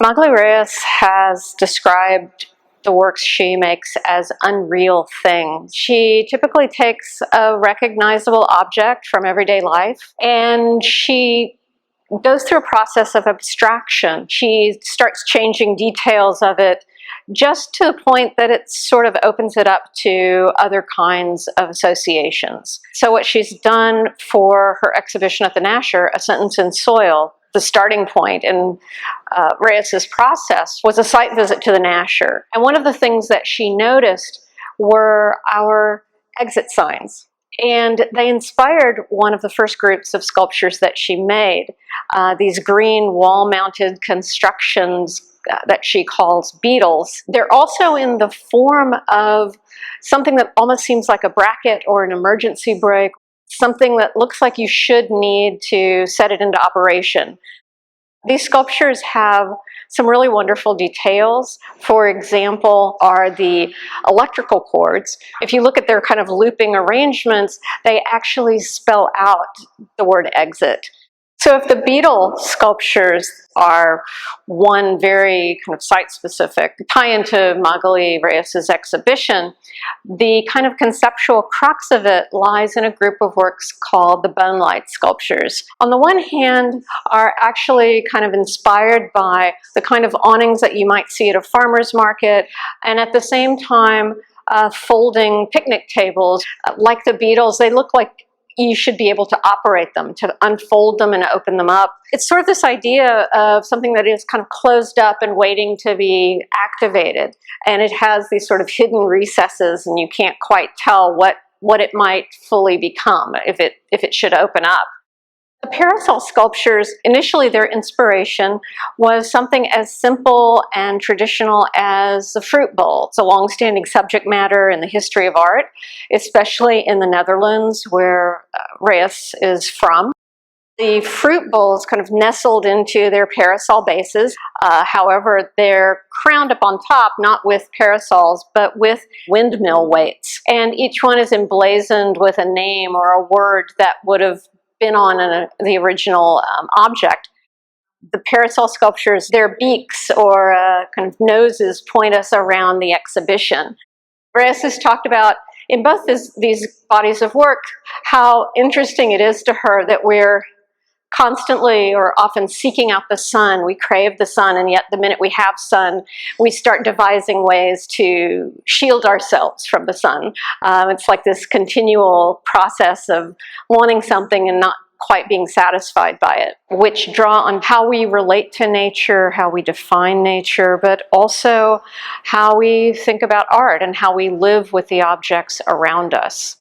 Magali Reus has described the works she makes as unreal things. She typically takes a recognizable object from everyday life and she goes through a process of abstraction. She starts changing details of it just to the point that it sort of opens it up to other kinds of associations. So what she's done for her exhibition at the Nasher, A Sentence in Soil, the starting point in Reus's process was a site visit to the Nasher. And one of the things that she noticed were our exit signs. And they inspired one of the first groups of sculptures that she made, these green wall-mounted constructions that she calls Beetles. They're also in the form of something that almost seems like a bracket or an emergency brake, something that looks like you should need to set it into operation. These sculptures have some really wonderful details. For example, are the electrical cords. If you look at their kind of looping arrangements, they actually spell out the word exit. So if the Beetle sculptures are one very kind of site-specific tie into Magali Reus's exhibition, the kind of conceptual crux of it lies in a group of works called the Bonelight sculptures. On the one hand, are actually kind of inspired by the kind of awnings that you might see at a farmer's market, and at the same time, folding picnic tables. Like the Beetles, they look like you should be able to operate them, to unfold them and open them up. It's sort of this idea of something that is kind of closed up and waiting to be activated. And it has these sort of hidden recesses and you can't quite tell what it might fully become if it should open up. The parasol sculptures, initially their inspiration was something as simple and traditional as the fruit bowl. It's a long-standing subject matter in the history of art, especially in the Netherlands where Reus is from. The fruit bowls kind of nestled into their parasol bases. However, they're crowned up on top, not with parasols, but with windmill weights. And each one is emblazoned with a name or a word that would have been on the original object. The parasol sculptures, their beaks or kind of noses point us around the exhibition. Reus has talked about in both these bodies of work how interesting it is to her that we're constantly or often seeking out the sun. We crave the sun, and yet the minute we have sun, we start devising ways to shield ourselves from the sun. It's like this continual process of wanting something and not quite being satisfied by it, which draw on how we relate to nature, how we define nature, but also how we think about art and how we live with the objects around us.